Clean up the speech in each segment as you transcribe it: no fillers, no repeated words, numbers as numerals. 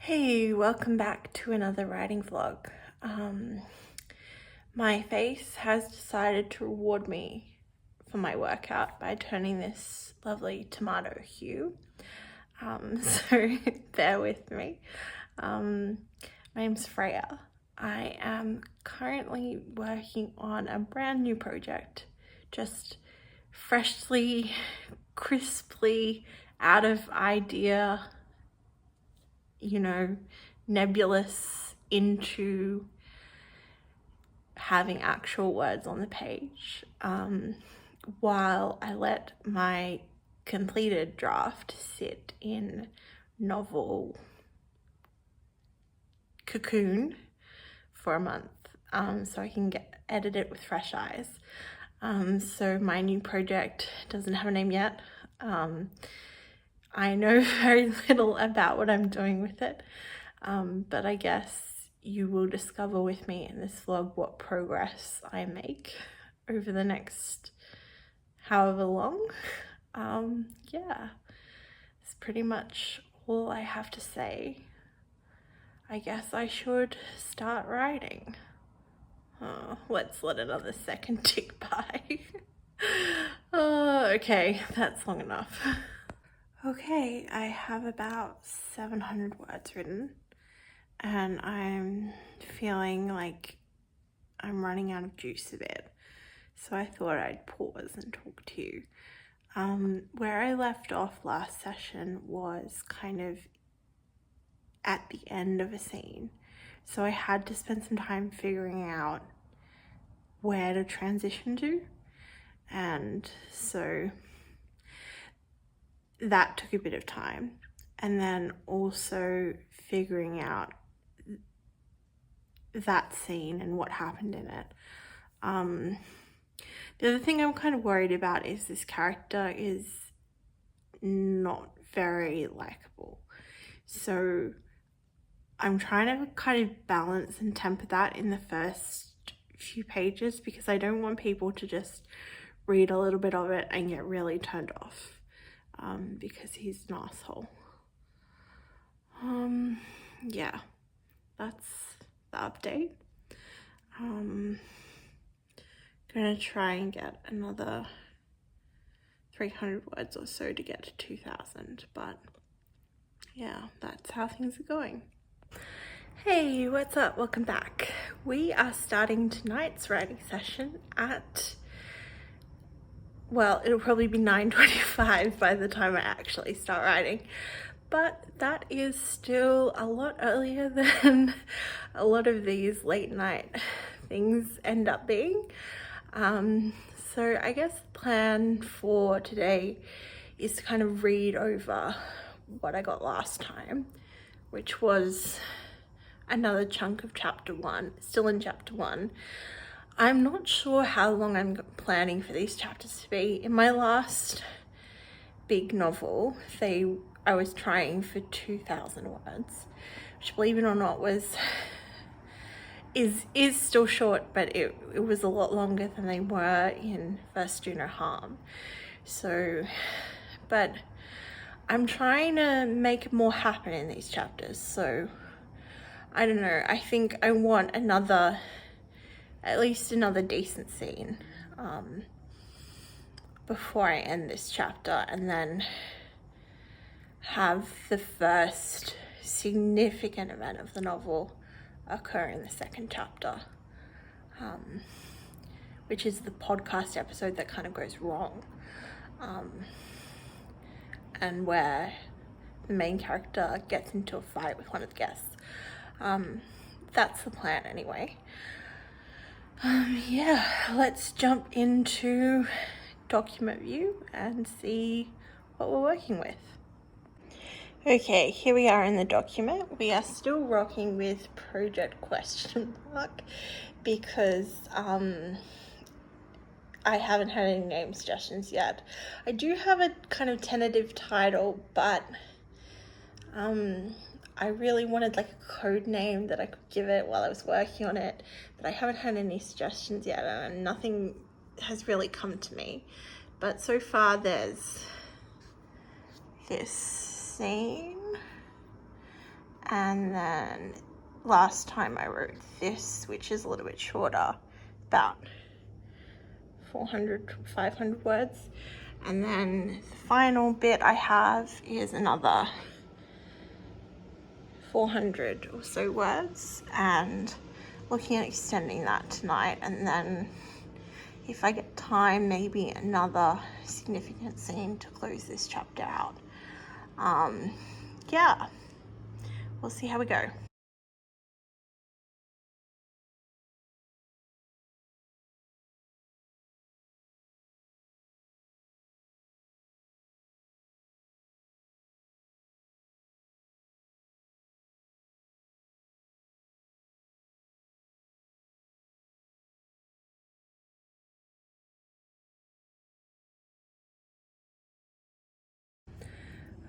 Hey, welcome back to another writing vlog. My face has decided to reward me for my workout by turning this lovely tomato hue. So bear with me. My name's Freya. I am currently working on a brand new project, just freshly, crisply out of idea, nebulous into having actual words on the page, while I let my completed draft sit in novel cocoon for a month, so I can edit it with fresh eyes. So my new project doesn't have a name yet. I know very little about what I'm doing with it, but I guess you will discover with me in this vlog what progress I make over the next however long. Yeah, it's pretty much all I have to say. I guess I should start writing. Let's let another second tick by. Okay, that's long enough. Okay, I have about 700 words written, and I'm feeling like I'm running out of juice a bit. So I thought I'd pause and talk to you. Where I left off last session was kind of at the end of a scene. So I had to spend some time figuring out where to transition to. And so that took a bit of time. And then also figuring out that scene and what happened in it. The other thing I'm kind of worried about is this character is not very likable. So I'm trying to kind of balance and temper that in the first few pages, because I don't want people to just read a little bit of it and get really turned off, because he's an asshole. Yeah, that's the update. Gonna try and get another 300 words or so to get to 2,000, but yeah, that's how things are going. Hey, what's up? Welcome back. We are starting tonight's writing session at, well, it'll probably be 9:25 by the time I actually start writing, but that is still a lot earlier than a lot of these late night things end up being. So I guess the plan for today is to kind of read over what I got last time, which was another chunk of chapter 1, still in chapter 1. I'm not sure how long I'm planning for these chapters to be. In my last big novel, I was trying for 2,000 words, which, believe it or not, is still short, but it was a lot longer than they were in First Do No Harm. So, but I'm trying to make more happen in these chapters, so I don't know, I think I want at least another decent scene before I end this chapter, and then have the first significant event of the novel occur in the second chapter, which is the podcast episode that kind of goes wrong, and where the main character gets into a fight with one of the guests. That's the plan anyway. Yeah, let's jump into document view and see what we're working with. Okay, here we are in the document. We are still rocking with project question mark because I haven't had any name suggestions yet. I do have a kind of tentative title, but I really wanted like a code name that I could give it while I was working on it, but I haven't had any suggestions yet, and nothing has really come to me. But so far there's this scene And then last time I wrote this, which is a little bit shorter, about 400, 500 words. And then the final bit I have is another 400 or so words, and looking at extending that tonight, and then if I get time, maybe another significant scene to close this chapter out. Yeah, we'll see how we go.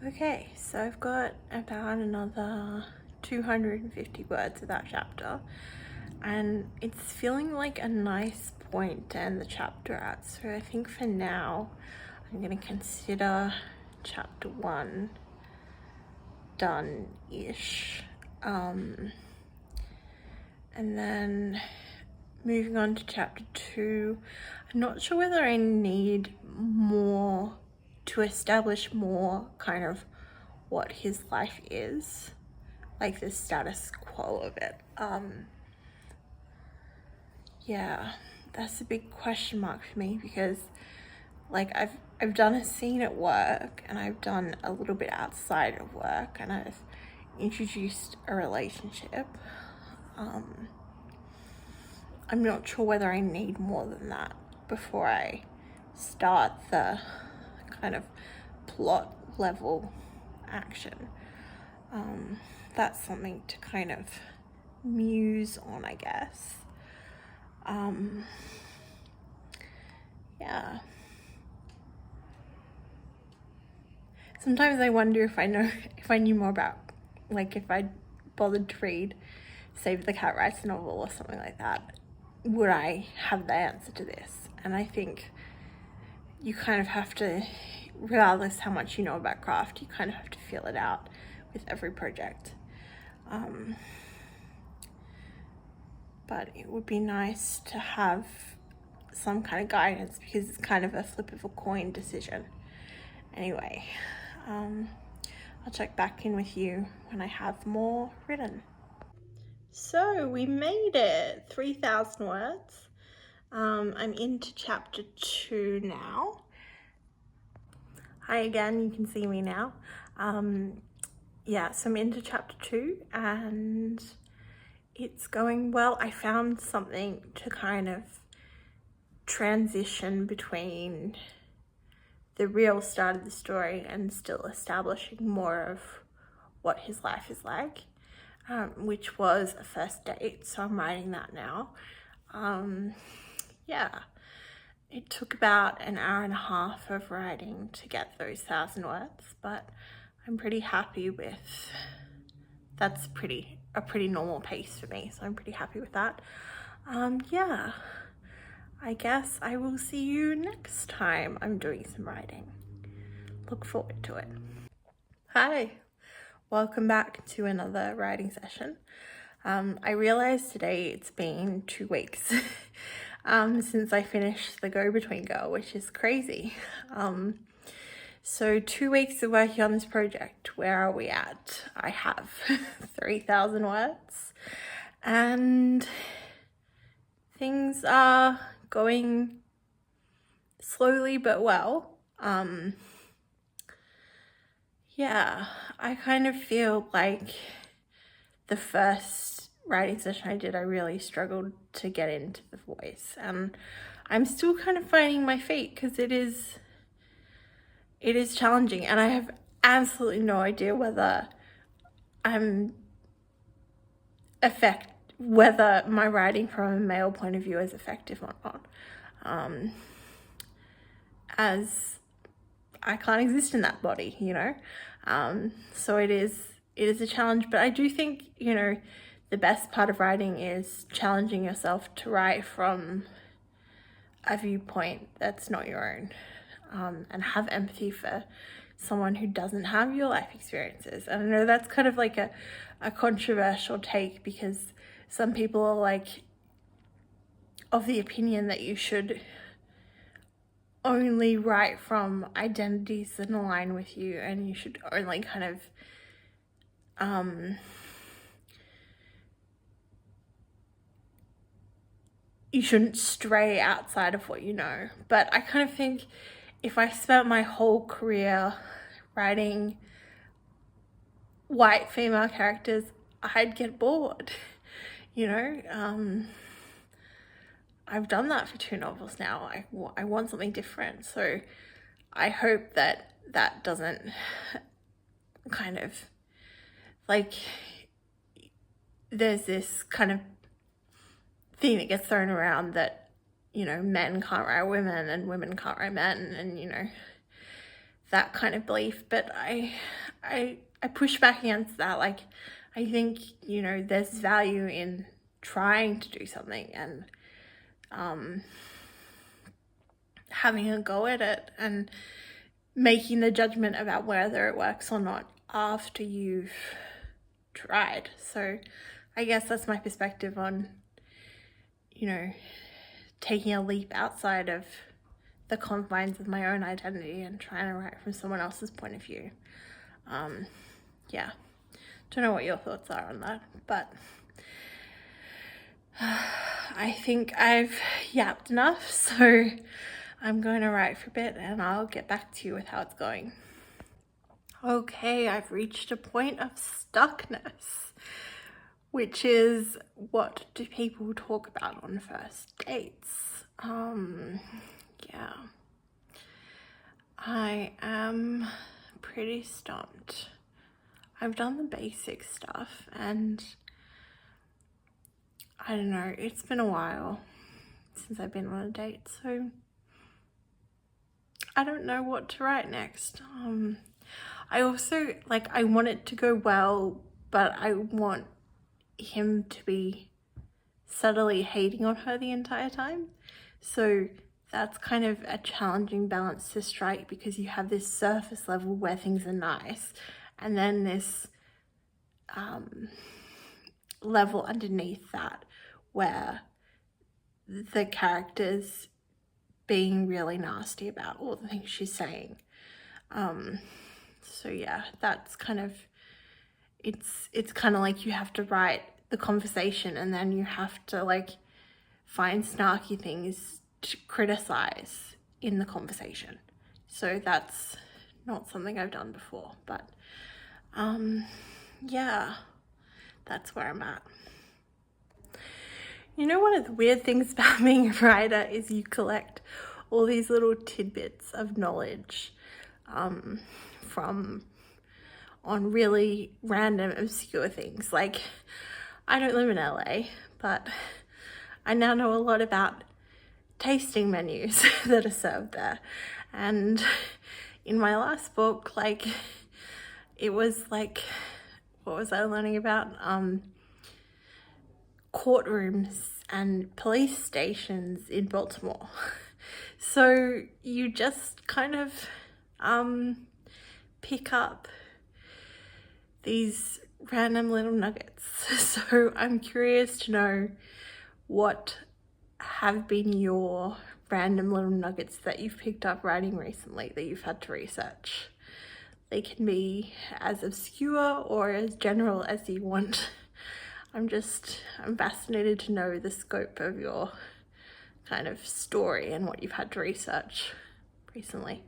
Okay, so I've got about another 250 words of that chapter, and it's feeling like a nice point to end the chapter at. So I think for now, I'm going to consider chapter 1 done-ish. And then moving on to chapter 2, I'm not sure whether I need more to establish more kind of what his life is, like the status quo of it. Yeah, that's a big question mark for me, because like I've done a scene at work, and I've done a little bit outside of work, and I've introduced a relationship. I'm not sure whether I need more than that before I start the kind of plot level action. That's something to kind of muse on, I guess. Yeah. Sometimes I wonder if I knew more about, like, if I bothered to read Save the Cat Writes a novel or something like that, would I have the answer to this? And I think you kind of have to, regardless how much you know about craft, you kind of have to feel it out with every project. But it would be nice to have some kind of guidance, because it's kind of a flip of a coin decision. Anyway, I'll check back in with you when I have more written. So we made it, 3,000 words. I'm into chapter 2 now. Hi again, you can see me now. Yeah, so I'm into chapter 2 and it's going well. I found something to kind of transition between the real start of the story and still establishing more of what his life is like, which was a first date, so I'm writing that now. Yeah, it took about an hour and a half of writing to get those 1,000 words, but I'm pretty happy with, that's a pretty normal pace for me, so I'm pretty happy with that. Yeah, I guess I will see you next time I'm doing some writing. Look forward to it. Hi, welcome back to another writing session. I realized today it's been 2 weeks since I finished The Go-Between Girl, which is crazy. So 2 weeks of working on this project. Where are we at? I have 3,000 words and things are going slowly but well. Yeah, I kind of feel like the first writing session I did, I really struggled to get into the voice, and I'm still kind of finding my feet, because it is challenging, and I have absolutely no idea whether whether my writing from a male point of view is effective or not, as I can't exist in that body, you know. So it is a challenge, but I do think, you know, the best part of writing is challenging yourself to write from a viewpoint that's not your own, and have empathy for someone who doesn't have your life experiences. And I know that's kind of like a controversial take, because some people are like of the opinion that you should only write from identities that align with you, and you should only kind of you shouldn't stray outside of what you know. But I kind of think if I spent my whole career writing white female characters, I'd get bored, you know? I've done that for 2 novels now. I want something different. So I hope that that doesn't kind of, like, there's this kind of thing that gets thrown around that, you know, men can't write women and women can't write men, and, you know, that kind of belief. But I push back against that. Like, I think, you know, there's value in trying to do something and having a go at it and making the judgment about whether it works or not after you've tried. So I guess that's my perspective on, you know, taking a leap outside of the confines of my own identity and trying to write from someone else's point of view. Yeah, don't know what your thoughts are on that, but I think I've yapped enough, so I'm going to write for a bit and I'll get back to you with how it's going. Okay, I've reached a point of stuckness, which is, what do people talk about on first dates? Yeah, I am pretty stumped. I've done the basic stuff, and I don't know, it's been a while since I've been on a date, so I don't know what to write next. I also, like, I want it to go well, but I want him to be subtly hating on her the entire time. So that's kind of a challenging balance to strike, because you have this surface level where things are nice, and then this level underneath that where the character's being really nasty about all the things she's saying. So yeah, that's kind of, it's kind of like you have to write the conversation and then you have to like find snarky things to criticize in the conversation. So that's not something I've done before, but yeah, that's where I'm at. You know, one of the weird things about being a writer is you collect all these little tidbits of knowledge from on really random, obscure things. Like, I don't live in LA, but I now know a lot about tasting menus that are served there. And in my last book, like, it was like, what was I learning about? Courtrooms and police stations in Baltimore. So you just kind of pick up these random little nuggets. So I'm curious to know what have been your random little nuggets that you've picked up writing recently that you've had to research. They can be as obscure or as general as you want. I'm fascinated to know the scope of your kind of story and what you've had to research recently.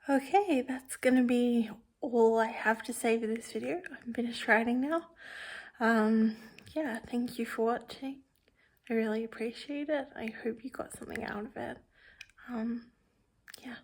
Okay, that's gonna be all I have to say for this video. I'm finished writing now. Yeah, thank you for watching. I really appreciate it. I hope you got something out of it. Yeah.